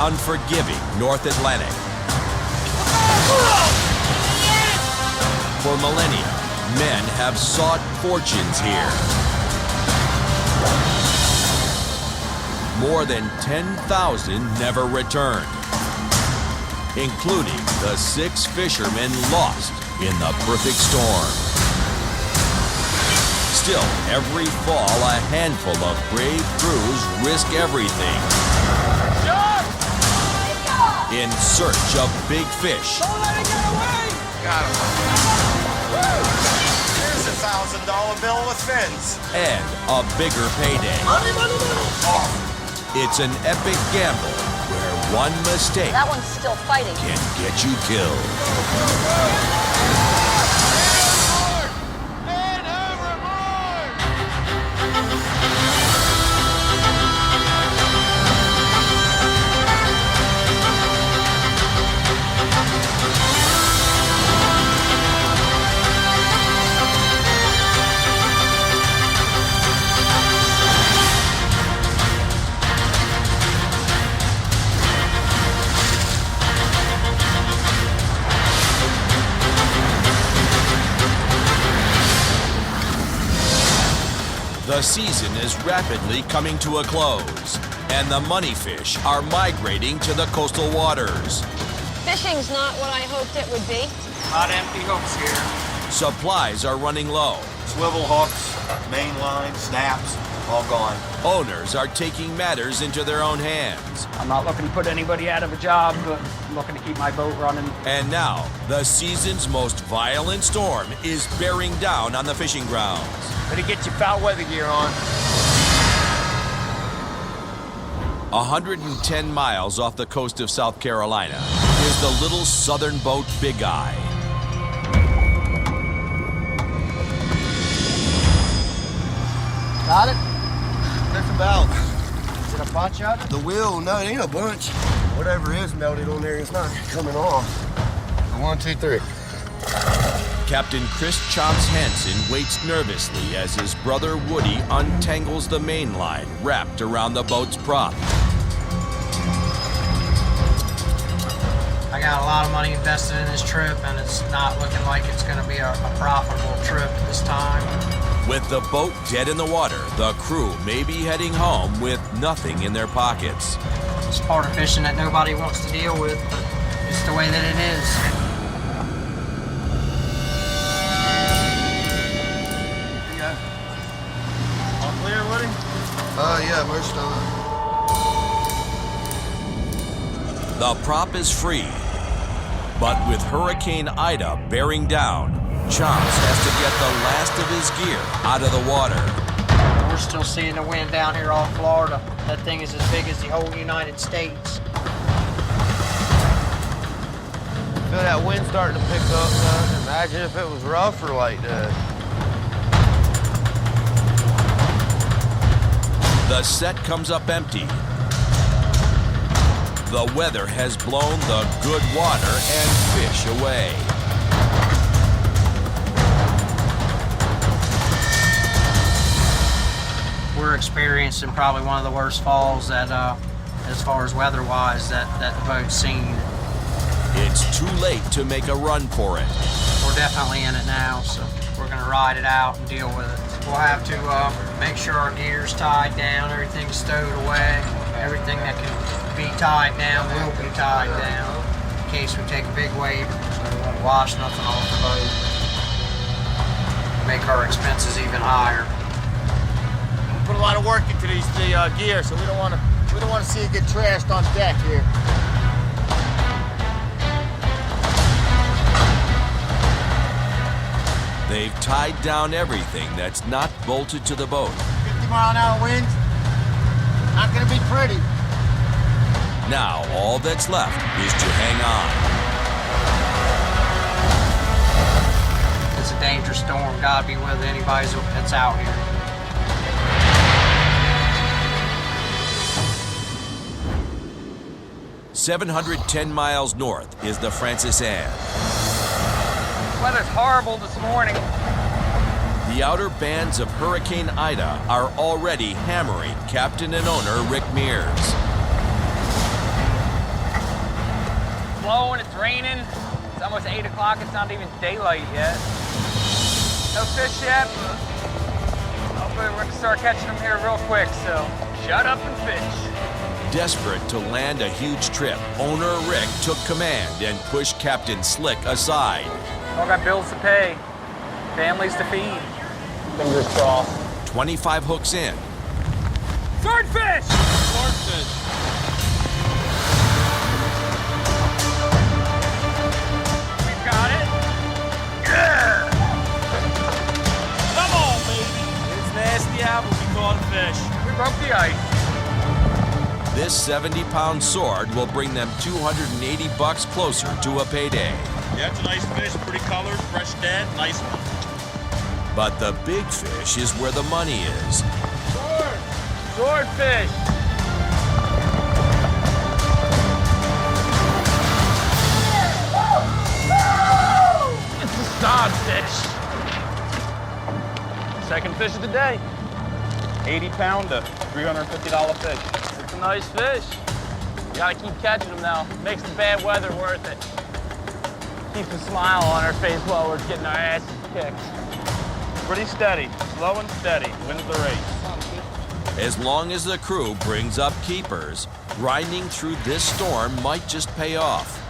unforgiving North Atlantic. For millennia, men have sought fortunes here. More than 10,000 never returned, including the 6 fishermen lost in the perfect storm. Still, every fall, a handful of brave crews risk everything in search of big fish. Don't let it get away! Got him. Here's a $1,000 bill with fins. And a bigger payday. Money, money, money! Oh. It's an epic gamble where one mistake That one's still fighting. can get you killed. The season is rapidly coming to a close, and the money fish are migrating to the coastal waters. Fishing's not what I hoped it would be. Not empty hooks here. Supplies are running low. Swivel hooks, main line, snaps, all gone. Owners are taking matters into their own hands. I'm not looking to put anybody out of a job, but I'm looking to keep my boat running. And now, the season's most violent storm is bearing down on the fishing grounds. Better get your foul weather gear on. 110 miles off the coast of South Carolina is the little southern boat Big Eye. Got it? Just about. Is it a bunch of it? The wheel, no, it ain't a bunch. Whatever is melted on there, it's not coming off. 1, 2, 3. Captain Chris Chomps Hansen waits nervously as his brother Woody untangles the main line wrapped around the boat's prop. I got a lot of money invested in this trip, and it's not looking like it's going to be a profitable trip this time. With the boat dead in the water, the crew may be heading home with nothing in their pockets. It's part of fishing that nobody wants to deal with, but it's the way that it is. All clear, Woody? Yeah, most of it. The prop is free, but with Hurricane Ida bearing down, Chomps has to get the last of his gear out of the water. We're still seeing the wind down here off Florida. That thing is as big as the whole United States. Feel that wind starting to pick up, man. Imagine if it was rougher like that. The set comes up empty. The weather has blown the good water and fish away. We're experiencing probably one of the worst falls that, as far as weather-wise, that the boat's seen. It's too late to make a run for it. We're definitely in it now, so we're gonna ride it out and deal with it. We'll have to make sure our gear's tied down, everything's stowed away. Everything that can be tied down will be tied down in case we take a big wave, so we won't wash nothing off the boat. Make our expenses even higher. Put a lot of work into these gear, so we don't want to see it get trashed on deck here. They've tied down everything that's not bolted to the boat. 50-mile-an-hour wind. Not gonna be pretty. Now all that's left is to hang on. It's a dangerous storm. God be with anybody that's out here. 710 miles north is the Francis Anne. Weather's horrible this morning. The outer bands of Hurricane Ida are already hammering captain and owner Rick Mears. raining. It's almost 8 o'clock. It's not even daylight yet. No fish yet, but hopefully we're gonna start catching them here real quick, so shut up and fish. Desperate to land a huge trip, owner Rick took command and pushed Captain Slick aside. All got bills to pay, families to feed. Fingers crossed. 25 hooks in. Swordfish! Swordfish. We've got it. Yeah! Come on, baby. It's nasty out, but we caught a fish. We broke the ice. This 70-pound sword will bring them $280 closer to a payday. Yeah, it's a nice fish, pretty colored, fresh dead, nice one. But the big fish is where the money is. Swordfish. It's a sodfish. Second fish of the day. 80-pounder, $350 fish. It's a nice fish. You gotta keep catching them now. Makes the bad weather worth it. Keeps a smile on our face while we're getting our asses kicked. Pretty steady, slow and steady, wins the race. As long as the crew brings up keepers, grinding through this storm might just pay off.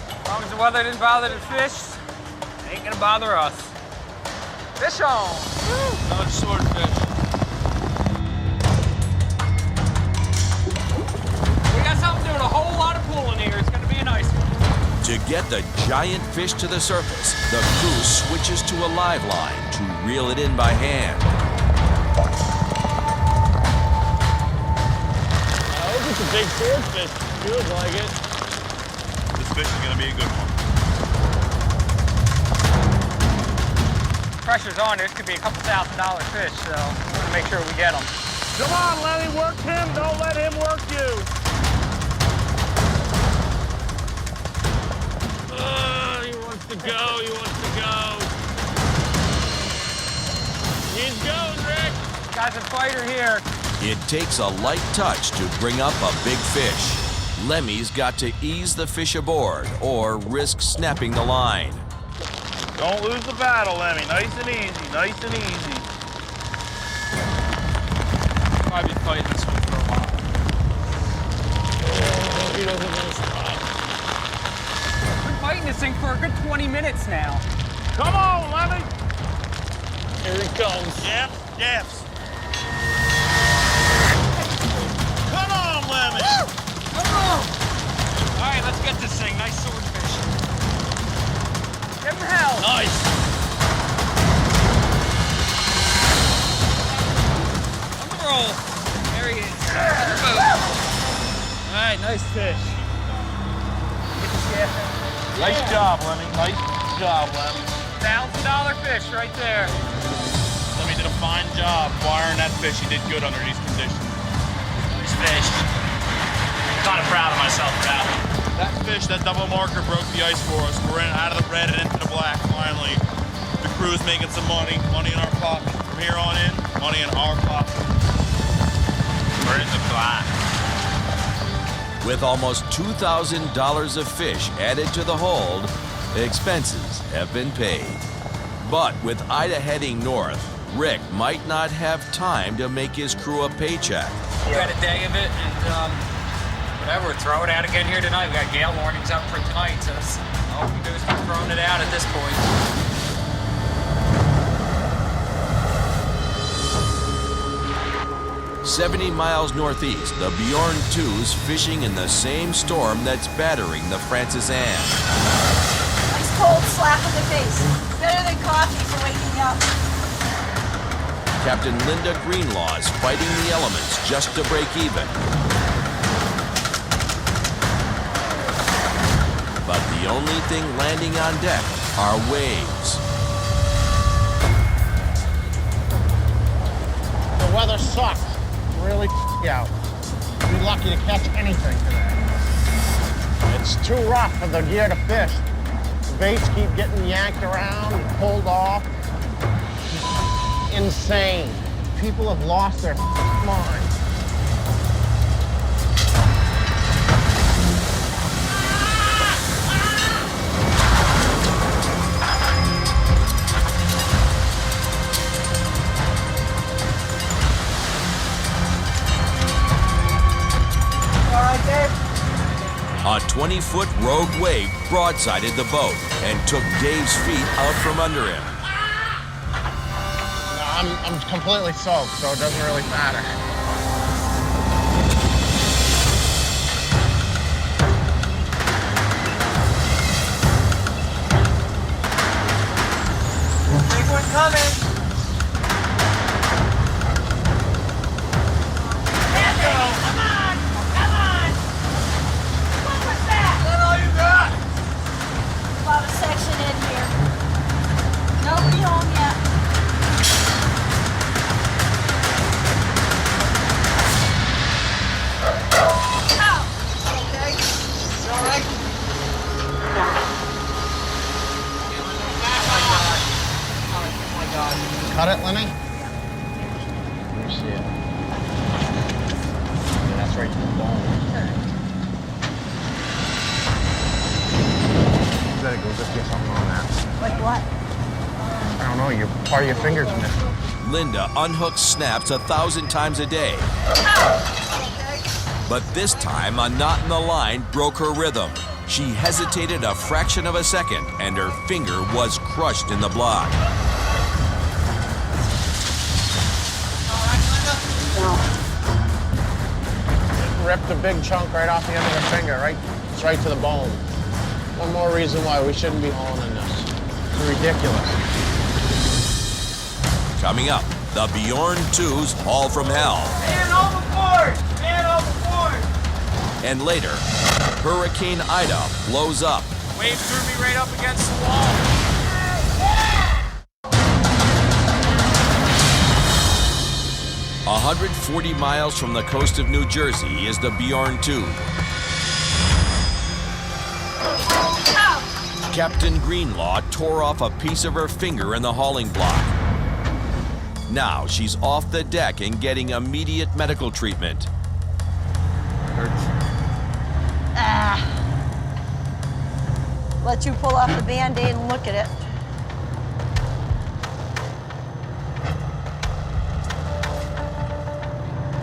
As long as the weather didn't bother the fish, it ain't gonna bother us. Fish on! Another swordfish. We got something doing a whole lot of pulling here. It's gonna be a nice one. To get the giant fish to the surface, the crew switches to a live line to reel it in by hand. It's a big swordfish. Feels like it. This fish is gonna be a good one. Pressure's on. This could be a couple $1,000 fish, so we want to make sure we get them. Come on, Lenny, work him, don't let him work you. He wants to go. He wants to go. He's going, Rick. Guy's a fighter here. It takes a light touch to bring up a big fish. Lemmy's got to ease the fish aboard or risk snapping the line. Don't lose the battle, Lemmy. Nice and easy, nice and easy. I've been fighting this one for a while. He doesn't want to stop. We're fighting this thing for a good 20 minutes now. Come on, Lemmy. Here it comes. Yep, yes. Come on, Lemmy. Come on! All right, let's get this thing. Nice swordfish. Give him hell. Nice. On the roll. There he is. All right, nice fish. Get the scaff. Nice job, Lemmy. Nice job, Lemmy. $1,000 fish right there. Lemmy did a fine job wiring that fish. He did good under these conditions. Nice fish. Kind of proud of myself for that one. That fish, that double marker broke the ice for us. We're in out of the red and into the black finally. The crew's making some money in our pocket. From here on in, money in our pocket. We're in the black. With almost $2,000 of fish added to the hold, expenses have been paid. But with Ida heading north, Rick might not have time to make his crew a paycheck. We got a day of it, and whatever, throw it out again here tonight. We got gale warnings out for tonight, so all we can do is keep throwing it out at this point. 70 miles northeast, the Bjorn II's fishing in the same storm that's battering the Francis Anne. Nice cold slap in the face. Better than coffee for waking up. Captain Linda Greenlaw is fighting the elements just to break even. But the only thing landing on deck are waves. The weather sucks. Really out. Be lucky to catch anything today. It's too rough for the gear to fish. The baits keep getting yanked around and pulled off. Insane. People have lost their minds. A 20-foot rogue wave broadsided the boat and took Dave's feet out from under him. I'm completely soaked, so it doesn't really matter. Big one coming. Come on! Come on! What was that? That's all you got. A lot of section in here. Nobody home yet. Ow! Okay. You all right? Oh my God. Cut it, Lenny? Let me see it. Yeah, that's right to the bone. You better go just get something on that. Like what? I don't know, part of your finger's missing. Linda unhooks snaps 1,000 times a day. But this time, a knot in the line broke her rhythm. She hesitated a fraction of a second, and her finger was crushed in the block. Ripped a big chunk right off the end of the finger, right? It's right to the bone. One more reason why we shouldn't be hauling in this. It's ridiculous. Coming up, the Bjorn II's Haul from Hell. Man overboard! Man overboard! And later, Hurricane Ida blows up. Wave threw me right up against the wall. 140 miles from the coast of New Jersey is the Bjorn II. Captain Greenlaw tore off a piece of her finger in the hauling block. Now she's off the deck and getting immediate medical treatment. Let you pull off the Band-Aid and look at it.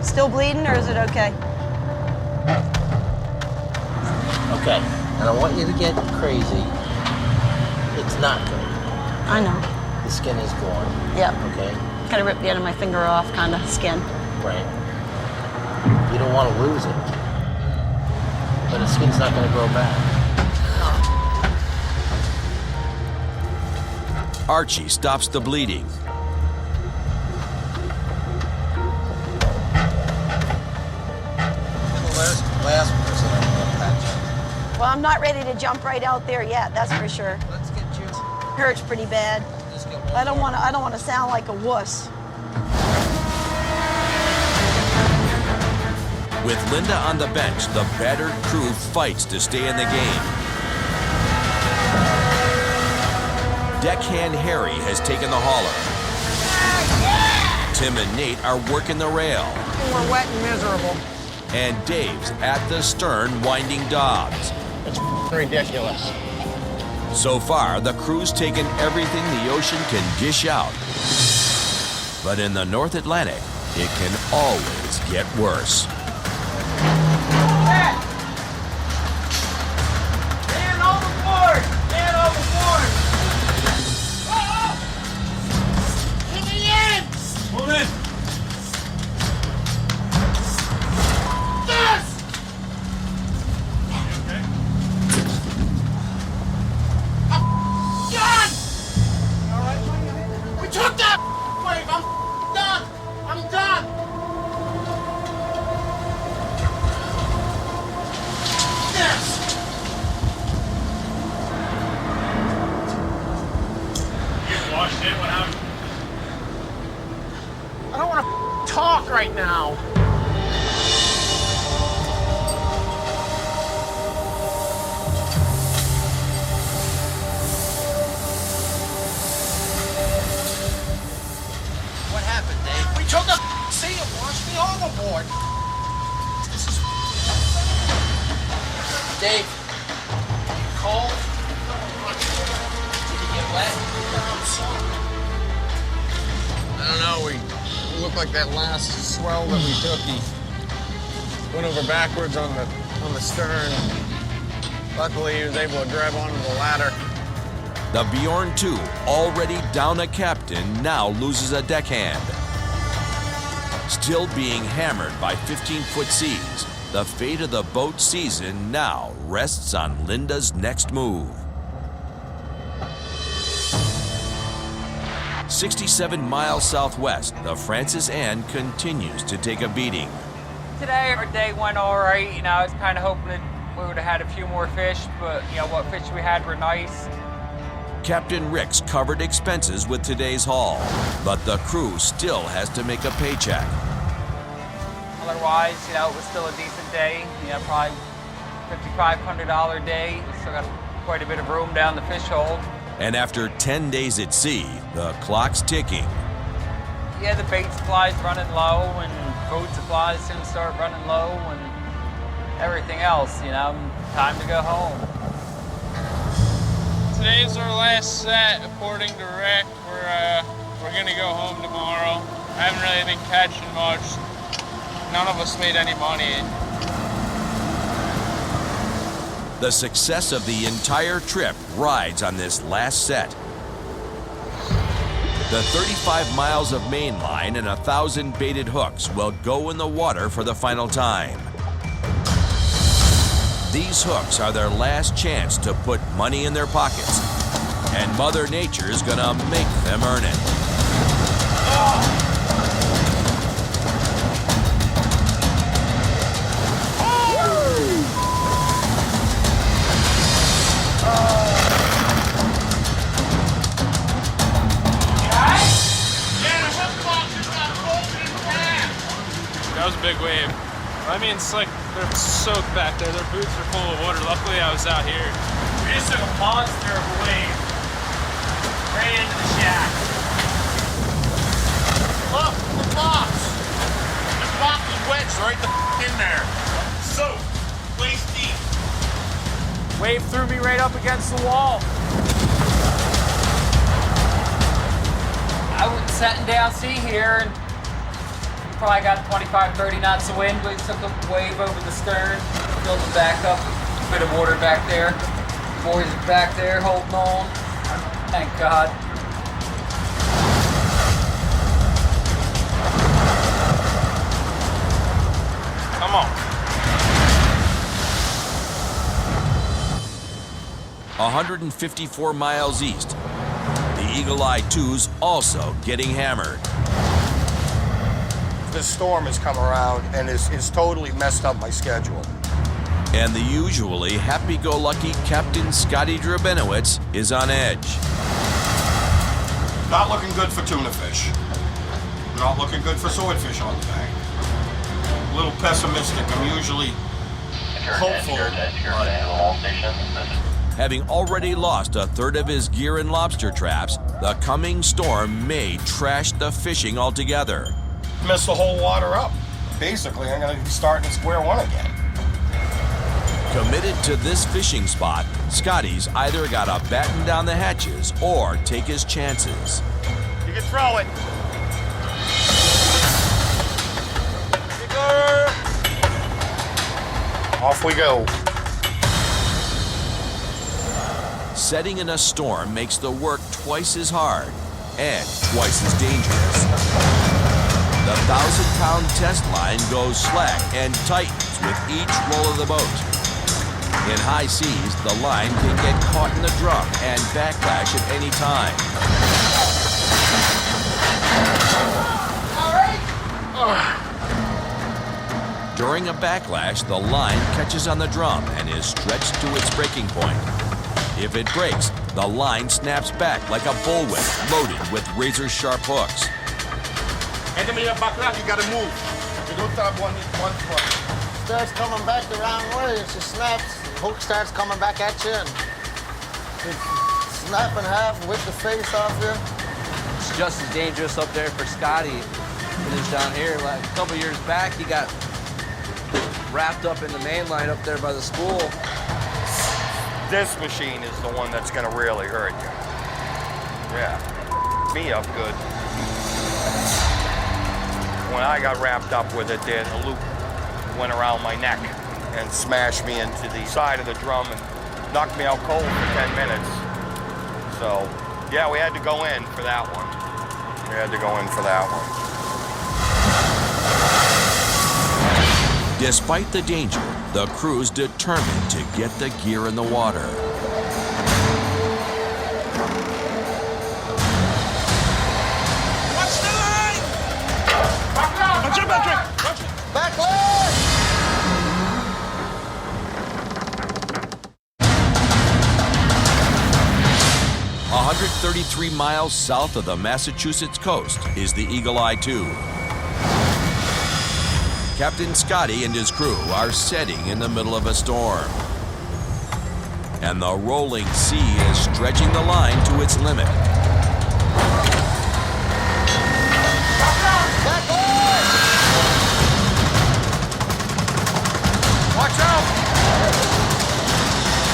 Still bleeding, or is it okay? Okay, and I want you to get crazy. It's not good. I know. The skin is gone. Yep. Okay? Kind of ripped the end of my finger off, kind of skin. Right. You don't want to lose it. But the skin's not going to grow back. Archie stops the bleeding. Last person I'm going to patch up. Well, I'm not ready to jump right out there yet, that's for sure. Let's get you. Hurts pretty bad. Just get I don't want to sound like a wuss. With Linda on the bench, the battered crew fights to stay in the game. Deckhand Harry has taken the hauler. Tim and Nate are working the rail. We're wet and miserable. And Dave's at the stern winding Dobbs. It's ridiculous. So far, the crew's taken everything the ocean can dish out. But in the North Atlantic, it can always get worse. Man overboard! Man overboard! In the end! Move in. Yes! Okay. Done! All right. We took that wave. I'm done. I'm done. Yes. You washed it. What happened? I don't want to talk right now. What happened, Dave? We took the sea and washed me overboard. Dave, cold? Did you get wet? I don't know, we looked like that last swell that we took. He went over backwards on the stern. Luckily, he was able to grab onto the ladder. The Bjorn II, already down a captain, now loses a deckhand. Still being hammered by 15-foot seas, the fate of the boat season now rests on Linda's next move. 67 miles southwest, the Francis Anne continues to take a beating. Today, our day went all right. I was kind of hoping that we would have had a few more fish, but what fish we had were nice. Captain Rick's covered expenses with today's haul, but the crew still has to make a paycheck. Otherwise, it was still a decent day. Probably $5,500 day. Still got quite a bit of room down the fish hold. And after 10 days at sea, the clock's ticking. Yeah, the bait supply's running low, and food supplies soon start running low, and everything else. Time to go home. Today's our last set, according to Rick. We're gonna go home tomorrow. I haven't really been catching much. None of us made any money. The success of the entire trip rides on this last set. The 35 miles of main line and 1,000 baited hooks will go in the water for the final time. These hooks are their last chance to put money in their pockets, and Mother Nature's gonna make them earn it. That was a big wave. It's like they're soaked back there. Their boots are full of water. Luckily, I was out here. We just took a monster of a wave right into the shack. Look, the box. The box is wedged right in there. Soaked, waist deep. Wave threw me right up against the wall. I was setting down sea here, and probably got 25, 30 knots of wind. We took a wave over the stern, filled it back up, a bit of water back there. Boys are back there holding on. Thank God. Come on. 154 miles east, the Eagle Eye II's also getting hammered. This storm has come around and is totally messed up my schedule. And the usually happy-go-lucky Captain Scotty Drabenowitz is on edge. Not looking good for tuna fish. Not looking good for swordfish on the bank. A little pessimistic. I'm usually hopeful. Having already lost a third of his gear in lobster traps, the coming storm may trash the fishing altogether. Mess the whole water up. Basically, I'm going to be starting at square one again. Committed to this fishing spot, Scotty's either got to batten down the hatches or take his chances. You can throw it. Off we go. Setting in a storm makes the work twice as hard and twice as dangerous. The 1,000-pound test line goes slack and tightens with each roll of the boat. In high seas, the line can get caught in the drum and backlash at any time. During a backlash, the line catches on the drum and is stretched to its breaking point. If it breaks, the line snaps back like a bullwhip loaded with razor-sharp hooks. Enemy backlash, you gotta move. You don't have one foot. Starts coming back the wrong way, it just snaps. Hook starts coming back at you and it snap in half, whip the face off you. It's just as dangerous up there for Scotty as it is down here. Like a couple years back, he got wrapped up in the main line up there by the spool. This machine is the one that's gonna really hurt you. Yeah, me up good. When I got wrapped up with it, the loop went around my neck and smashed me into the side of the drum and knocked me out cold for 10 minutes. So, yeah, we had to go in for that one. We had to go in for that one. Despite the danger, the crew's determined to get the gear in the water. Watch the line! Watch it, Patrick! Watch it! Back leg! 133 miles south of the Massachusetts coast is the Eagle Eye II. Captain Scotty and his crew are setting in the middle of a storm. And the rolling sea is stretching the line to its limit. Back leg! Watch out!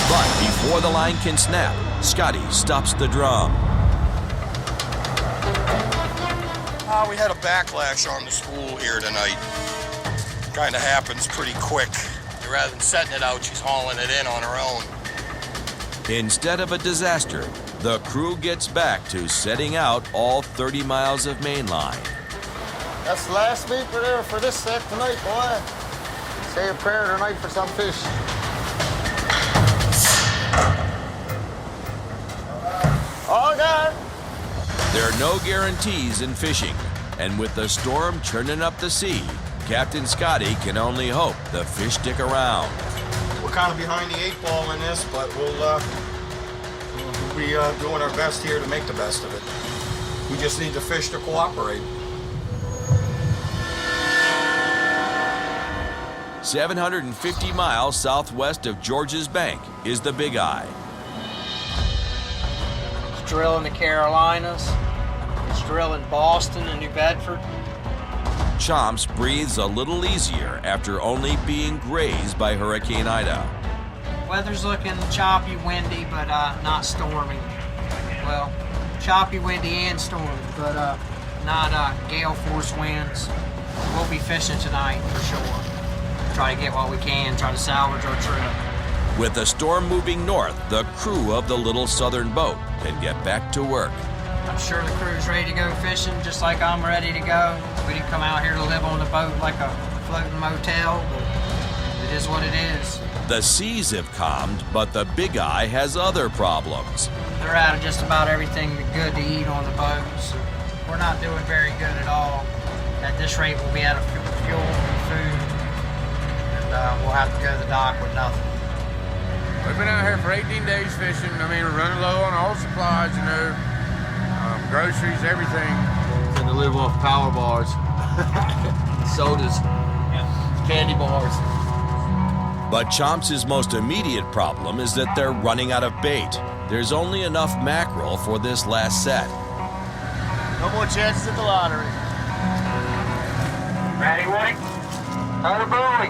But before the line can snap, Scotty stops the drum. We had a backlash on the spool here tonight. Kind of happens pretty quick. Rather than setting it out, she's hauling it in on her own. Instead of a disaster, the crew gets back to setting out all 30 miles of main line. That's the last meet for this set tonight, boy. Say a prayer tonight for some fish. All done. There are no guarantees in fishing, and with the storm churning up the sea, Captain Scotty can only hope the fish stick around. We're kind of behind the 8 ball in this, but we'll be doing our best here to make the best of it. We just need the fish to cooperate. 750 miles southwest of George's Bank is the Big Eye. It's drilling the Carolinas. It's drilling Boston and New Bedford. Chomps breathes a little easier after only being grazed by Hurricane Ida. Weather's looking choppy, windy, but not stormy. Well, choppy, windy, and stormy, but not gale force winds. We'll be fishing tonight for sure. Try to get what we can, try to salvage our trip. With the storm moving north, the crew of the little southern boat can get back to work. I'm sure the crew's ready to go fishing, just like I'm ready to go. We didn't come out here to live on the boat like a floating motel, but it is what it is. The seas have calmed, but the Big Eye has other problems. They're out of just about everything good to eat on the boat, so we're not doing very good at all. At this rate, we'll be out of fuel and food, and we'll have to go to the dock with nothing. We've been out here for 18 days fishing. I mean, we're running low on all supplies, you know, groceries, everything. And to live off power bars, sodas, candy bars. But Chomps' most immediate problem is that they're running out of bait. There's only enough mackerel for this last set. No more chances at the lottery. Ready, Woody? Hold buoy.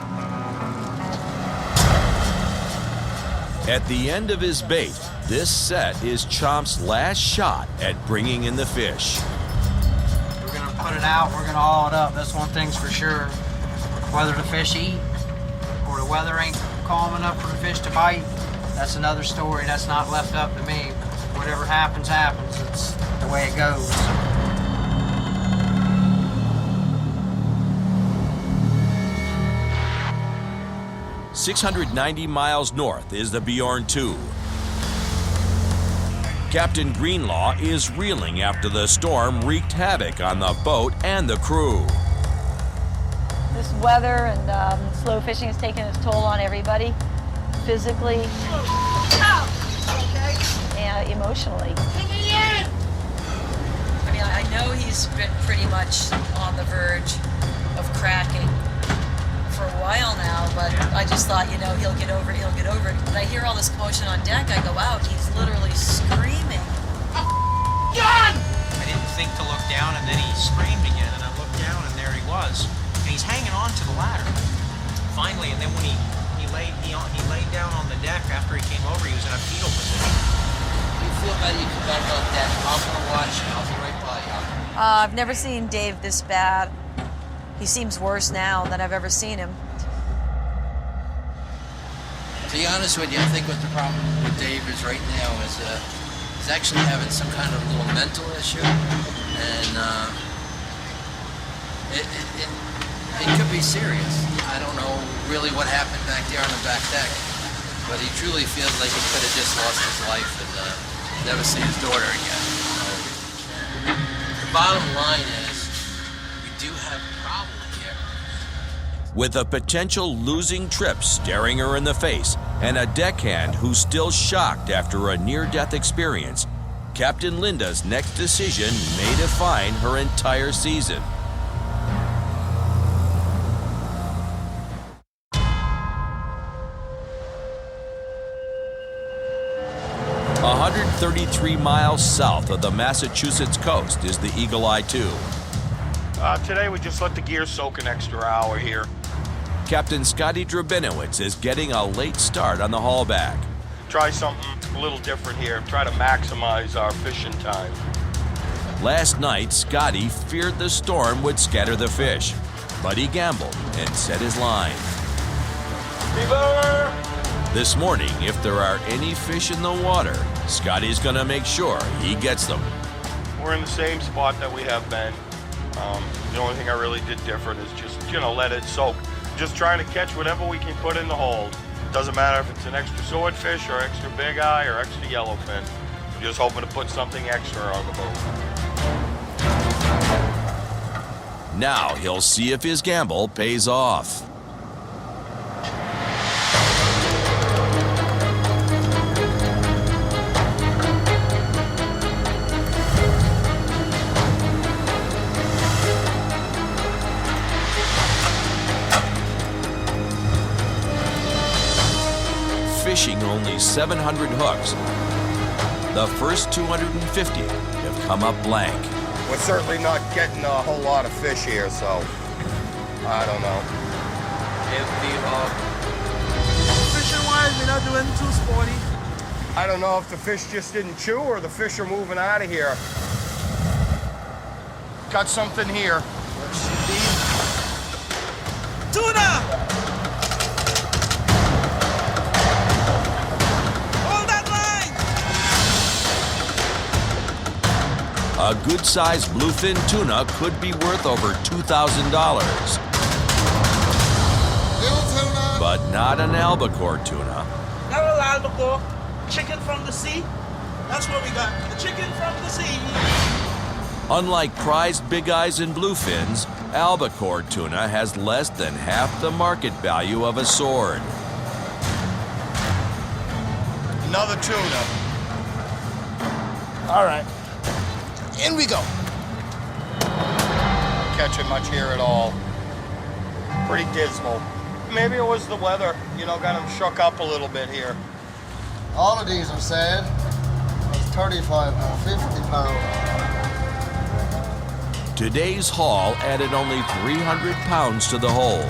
At the end of his bait, this set is Chomps' last shot at bringing in the fish. We're gonna put it out, we're gonna haul it up. That's one thing's for sure. Whether the fish eat or the weather ain't calm enough for the fish to bite, that's another story. That's not left up to me. Whatever happens, happens. It's the way it goes. .690 miles north is the Bjorn II. Captain Greenlaw is reeling after the storm wreaked havoc on the boat and the crew. This weather and slow fishing has taken its toll on everybody, physically and emotionally. I mean, I know he's been pretty much on the verge of cracking for a while now, but I just thought, you know, he'll get over it. When I hear all this commotion on deck, I go out, he's literally screaming. I didn't think to look down, and then he screamed again, and I looked down, and there he was. And he's hanging on to the ladder. Finally, and then when he laid down on the deck after he came over, he was in a fetal position. You feel better, you can back up deck. I'm gonna watch and I'll be right by you. I've never seen Dave this bad. He seems worse now than I've ever seen him. To be honest with you, I think what the problem with Dave is right now is he's actually having some kind of little mental issue, and it could be serious. I don't know really what happened back there on the back deck, but he truly feels like he could have just lost his life and never see his daughter again. The bottom line is, we do have a problem here. With a potential losing trip staring her in the face and a deckhand who's still shocked after a near-death experience, Captain Linda's next decision may define her entire season. A 133 miles south of the Massachusetts coast is the Eagle Eye II. Today we just let the gear soak an extra hour here. Captain Scotty Drabinowitz is getting a late start on the haulback. Try something a little different here. Try to maximize our fishing time. Last night, Scotty feared the storm would scatter the fish, but he gambled and set his line. Beaver! This morning, if there are any fish in the water, Scotty's gonna make sure he gets them. We're in the same spot that we have been. The only thing I really did different is just, let it soak. Just trying to catch whatever we can put in the hold. Doesn't matter if it's an extra swordfish or extra big eye or extra yellowfin. We're just hoping to put something extra on the boat. Now he'll see if his gamble pays off. Fishing only 700 hooks, the first 250 have come up blank. We're certainly not getting a whole lot of fish here, so I don't know. Fishing-wise, we're not doing too sporty. I don't know if the fish just didn't chew or the fish are moving out of here. Got something here. Tuna! A good-sized bluefin tuna could be worth over $2,000. But not an albacore tuna. Not an albacore. Chicken from the sea. That's what we got. The chicken from the sea. Unlike prized big eyes and bluefins, albacore tuna has less than half the market value of a sword. Another tuna. All right. In we go. Catching much here at all. Pretty dismal. Maybe it was the weather, got him shook up a little bit here. All of these are sad. It's 35 or 50 pounds. Today's haul added only 300 pounds to the hold.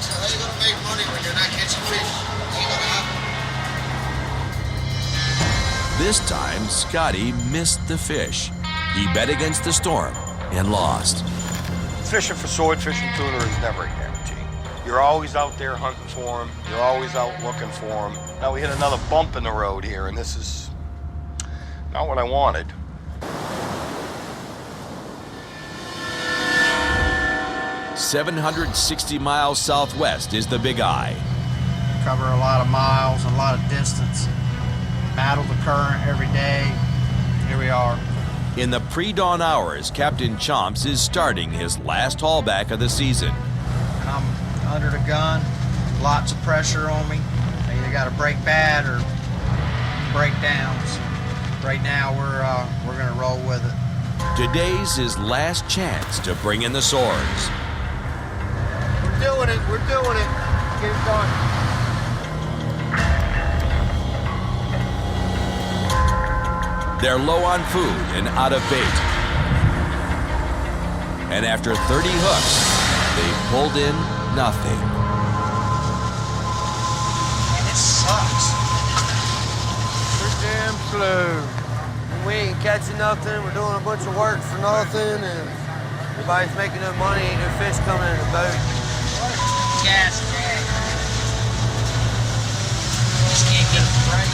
So how you gonna make money when you're not catching fish? Ain't gonna happen. This time, Scotty missed the fish. He bet against the storm and lost. Fishing for swordfish and tuna is never a guarantee. You're always out there hunting for them. You're always out looking for them. Now we hit another bump in the road here, and this is not what I wanted. "760 miles southwest is the Big Eye. Cover a lot of miles, a lot of distance. Battle the current every day. Here we are. In the pre-dawn hours, Captain Chomps is starting his last haulback of the season. And I'm under the gun, lots of pressure on me. I either got to break bad or break down. So right now, we're gonna roll with it. Today's his last chance to bring in the swords. We're doing it. We're doing it. Get it done. They're low on food and out of bait. And after 30 hooks, they pulled in nothing. It sucks. We're damn slow. We ain't catching nothing. We're doing a bunch of work for nothing, and everybody's making no money. Ain't no fish coming in the boat. Gas. just can't get it right.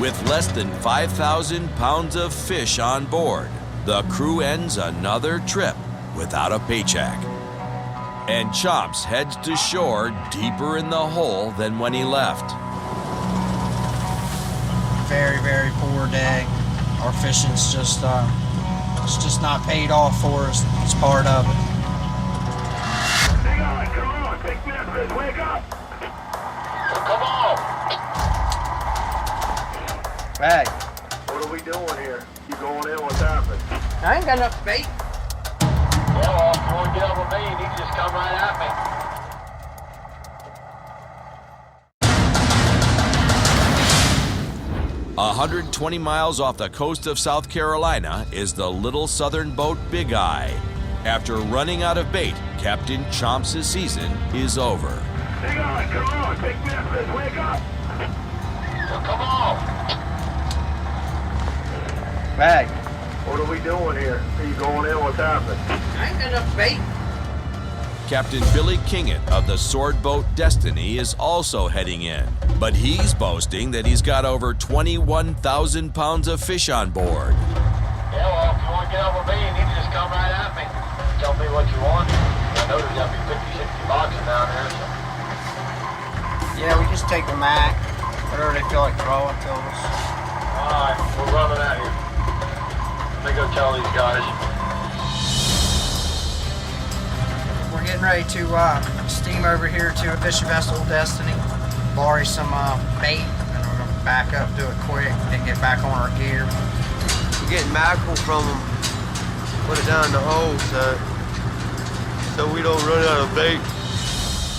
With less than 5,000 pounds of fish on board, the crew ends another trip without a paycheck. And Chomps heads to shore deeper in the hole than when he left. Very, very poor day. Our fishing's just, it's just not paid off for us. It's part of it. Hang on, come on, big Memphis, wake up! Come on! Hey. What are we doing here? You going in? What's happening? I ain't got enough bait. Yeah, well, if you want to get up with me, you need to just come right at me. 120 miles off the coast of South Carolina is the little southern boat Big Eye. After running out of bait, Captain Chomps' season is over. Hang on, come on, big Memphis, wake up! Come on! Hey. What are we doing here? Are you going in? What's happening? I ain't got enough bait. Captain Billy Kingett of the sword boat Destiny is also heading in, but he's boasting that he's got over 21,000 pounds of fish on board. Yeah, well, if you want to get up with me, you need to just come right at me. Tell me what you want. I know there's got to be 50, 60 boxes down there. So. Yeah, we just take the Mac. Whatever they feel like throwing to us. All right, we're running out here. Let me go tell these guys. We're getting ready to steam over here to a fishing vessel, Destiny, borrow some bait, and we're going to back up, do it quick, then get back on our gear. We're getting mackerel from them, put it down in the hole so we don't run out of bait.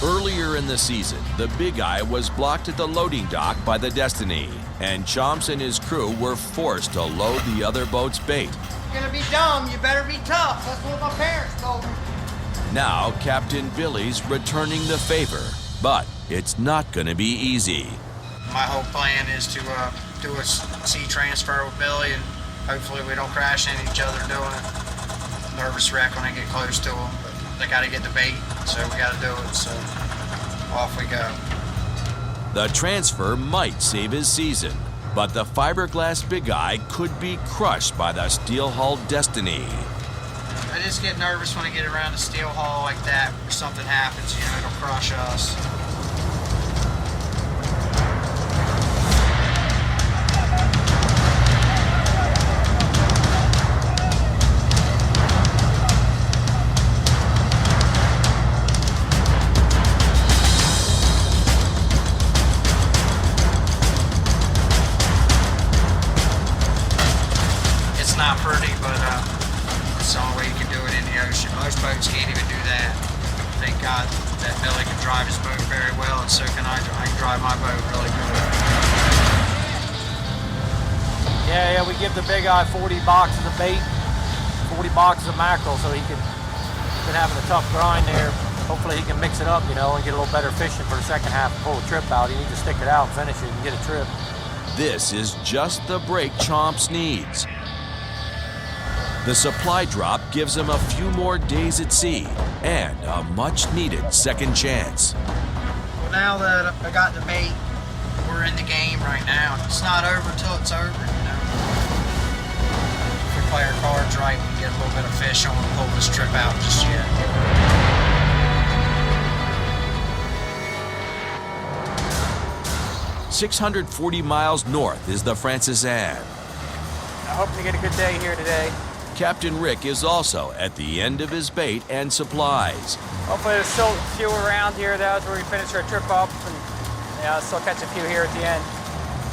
Earlier in the season, the Big Eye was blocked at the loading dock by the Destiny, and Chomps and his crew were forced to load the other boat's bait. You're gonna be dumb, you better be tough. That's what my parents told me. Now, Captain Billy's returning the favor, but it's not gonna be easy. My whole plan is to do a sea transfer with Billy, and hopefully we don't crash into each other doing it. Nervous wreck when I get close to them, but they gotta get the bait, so we gotta do it, so off we go. The transfer might save his season, but the fiberglass Big Eye could be crushed by the steel-hulled Destiny. I just get nervous when I get around a steel hull like that, where something happens, you know, it'll crush us. It's not pretty, but it's the only way you can do it in the ocean. Most boats can't even do that. Thank God that Billy can drive his boat very well, and so can I. I can drive my boat really good. Yeah, we give the Big Eye 40 boxes of bait, 40 boxes of mackerel, so he's been having a tough grind there. Hopefully he can mix it up, you know, and get a little better fishing for the second half and pull the trip out. You need to stick it out, finish it, and get a trip. This is just the break Chomps needs. The supply drop gives him a few more days at sea and a much-needed second chance. Well, now that I got the bait, we're in the game right now. It's not over till it's over, you know. If we play our cards right, we can get a little bit of fish on and pull this trip out just yet. 640 miles north is the Francis Anne. I hope to get a good day here today. Captain Rick is also at the end of his bait and supplies. Hopefully there's still a few around here. That's where we finish our trip up, and yeah, still catch a few here at the end.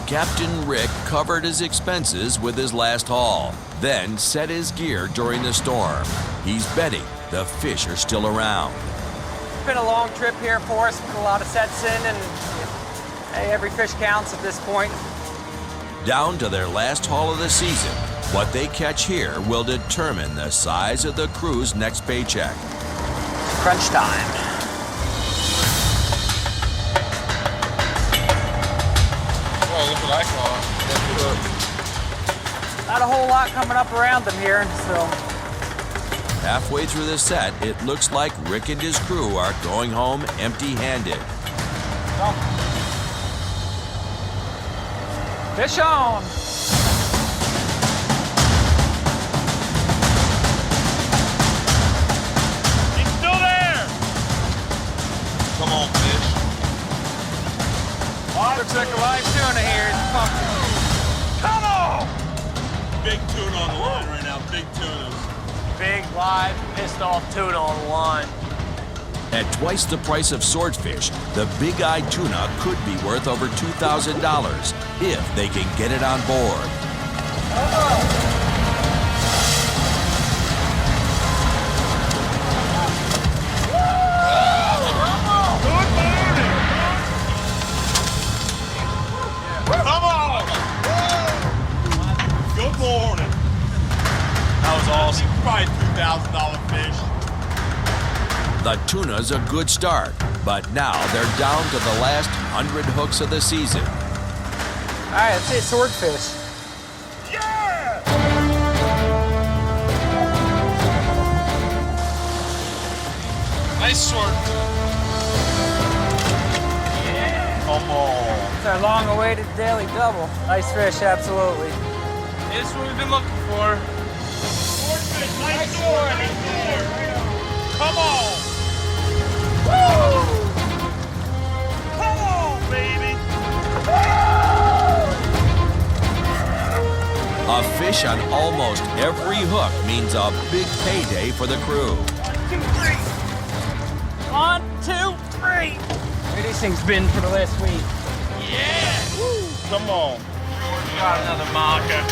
Captain Rick covered his expenses with his last haul, then set his gear during the storm. He's betting the fish are still around. It's been a long trip here for us with a lot of sets in, and hey, every fish counts at this point. Down to their last haul of the season, what they catch here will determine the size of the crew's next paycheck. Crunch time. Oh, look what I caught. Not a whole lot coming up around them here, so halfway through the set, it looks like Rick and his crew are going home empty-handed. Fish on! He's still there! Come on, fish. Looks like a live tuna here. Come on! Big tuna on the line right now, big tunas. Big, live, pissed off tuna on the line. At twice the price of swordfish, the big-eyed tuna could be worth over $2,000 if they can get it on board. Come on! Good morning. That was awesome. Probably $2,000 fish. The tuna's a good start, but now they're down to the last 100 hooks of the season. All right, that's it, swordfish. Yeah! Nice sword. Yeah. Come on. It's our long-awaited daily double. Nice fish, absolutely. This is what we've been looking for. Swordfish, nice sword. Nice sword. Come on. Woo! Come on, baby. A fish on almost every hook means a big payday for the crew. 1, 2, 3. Where these things been for the last week? Yeah. Woo. Come on. Got another marker.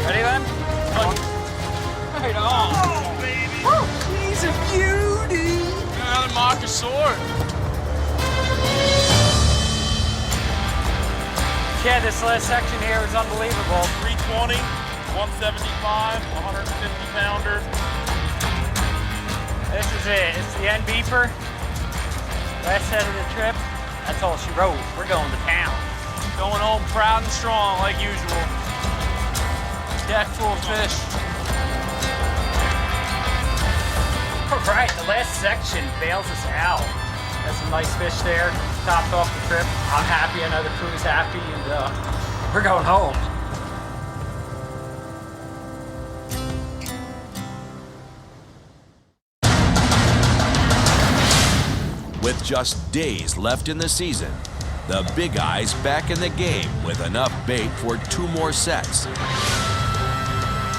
Ready, then? Right on. Oh, baby. Woo. He's a beauty. Got another marker sword. Yeah, this last section here is unbelievable. 320, 175, 150 pounder. This is it. It's the end beeper. Last set of the trip. That's all she wrote. We're going to town. Going home proud and strong like usual. Deck full of fish. All right, the last section bails us out. Got some nice fish there. Topped off the trip. I'm happy. I know the crew's happy, and we're going home. With just days left in the season, the Big Eyes back in the game with enough bait for 2 more sets.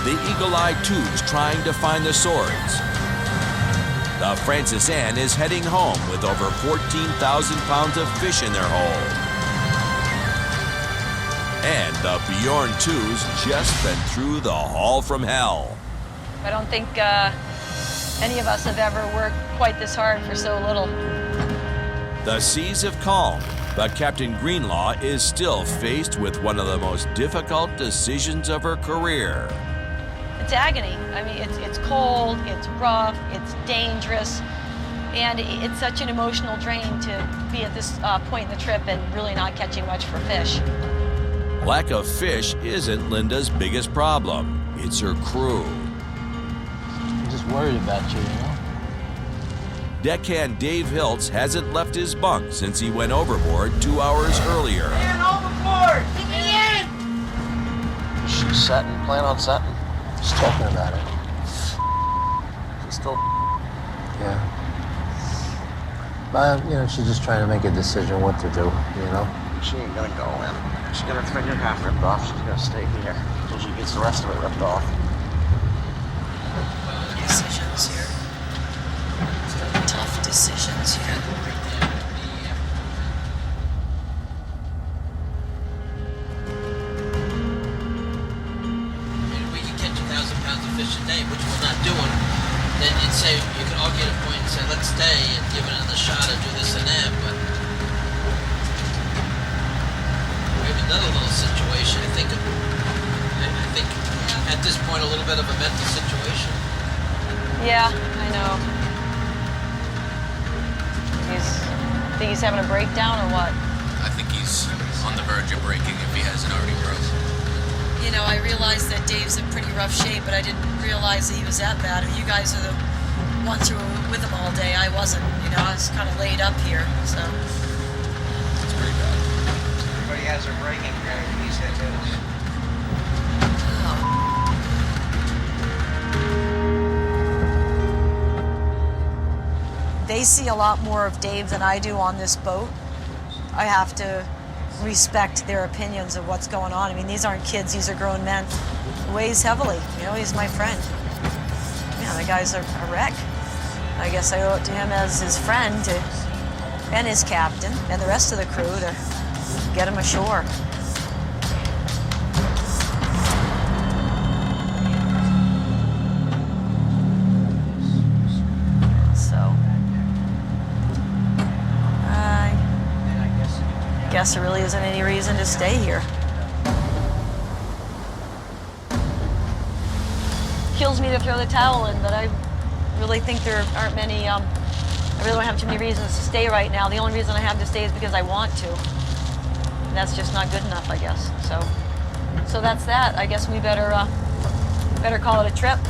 The Eagle-Eye II's trying to find the swords. The Francis Ann is heading home with over 14,000 pounds of fish in their hold. And the Bjorn II's just been through the haul from hell. I don't think any of us have ever worked quite this hard for so little. The seas have calmed, but Captain Greenlaw is still faced with one of the most difficult decisions of her career. It's agony. I mean, it's cold, it's rough, it's dangerous, and it's such an emotional drain to be at this point in the trip and really not catching much for fish. Lack of fish isn't Linda's biggest problem. It's her crew. I'm just worried about you, you know? Deckhand Dave Hiltz hasn't left his bunk since he went overboard 2 hours earlier. Man, overboard! Get me in! She's setting, plan on setting. Just talking about it. She's still... Yeah. But, you know, she's just trying to make a decision what to do, you know? She ain't gonna go in. She's got her finger half ripped off. She's gonna stay here until she gets the rest of it ripped off. Decisions here. Tough decisions here. If we can catch 1,000 pounds of fish a day, which we're not doing, then you'd say, you could argue at a point and say, let's stay and give it another shot and do this and that, but we have another little situation. I think at this point a little bit of a mental situation. Yeah, I know. Think he's having a breakdown or what? I think he's on the verge of breaking if he hasn't already broke. you know, I realized that Dave's in pretty rough shape, but I didn't realize that he was that bad. I mean, you guys are the ones who were with him all day. I wasn't, you know, I was kind of laid up here, so. It's pretty bad. Everybody has their braking code. He's hit his. They see a lot more of Dave than I do on this boat. I have to respect their opinions of what's going on. I mean, these aren't kids, these are grown men. He weighs heavily, you know, he's my friend. Yeah, the guy's a wreck. I guess I owe it to him as his friend and his captain and the rest of the crew to get him ashore. I guess there really isn't any reason to stay here. Kills me to throw the towel in, but I really think there aren't many, I really don't have too many reasons to stay right now. The only reason I have to stay is because I want to. And that's just not good enough, I guess. So that's that. I guess we better call it a trip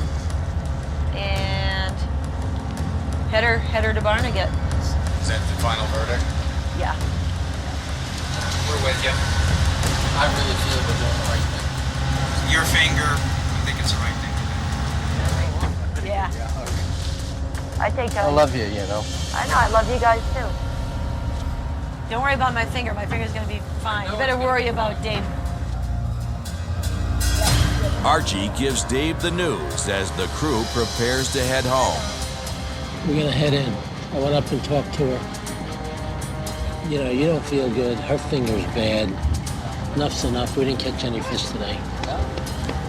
and head her to Barnegat. Is that the final verdict? Yeah. We're with you. I really feel we're doing the right thing. Your finger, I think it's the right thing to do. Yeah. I think I love you, you know. I know, I love you guys too. Don't worry about my finger. My finger's gonna be fine. You better worry about Dave. Archie gives Dave the news as the crew prepares to head home. We're gonna head in. I went up and talked to her. You know, you don't feel good. Her finger's bad. Enough's enough. We didn't catch any fish today.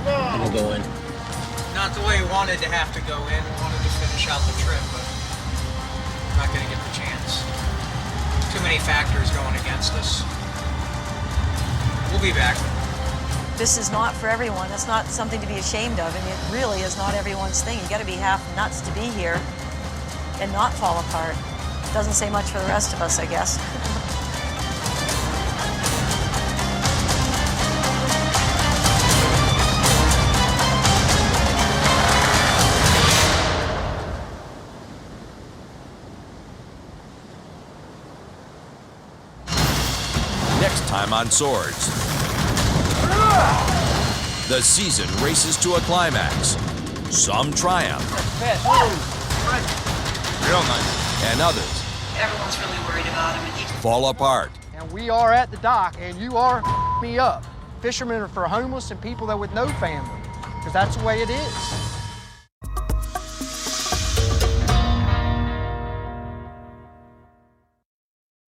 I'm gonna go in. Not the way we wanted to have to go in. We wanted to finish out the trip, but we're not going to get the chance. Too many factors going against us. We'll be back. This is not for everyone. It's not something to be ashamed of. I mean, it really is not everyone's thing. You got to be half nuts to be here and not fall apart. Doesn't say much for the rest of us, I guess. Next time on Swords. The season races to a climax. Some triumph. Real nice. And others Everyone's really worried about him, and he fall apart. And we are at the dock, and you are me up. Fishermen are for homeless and people that with no family, because that's the way it is.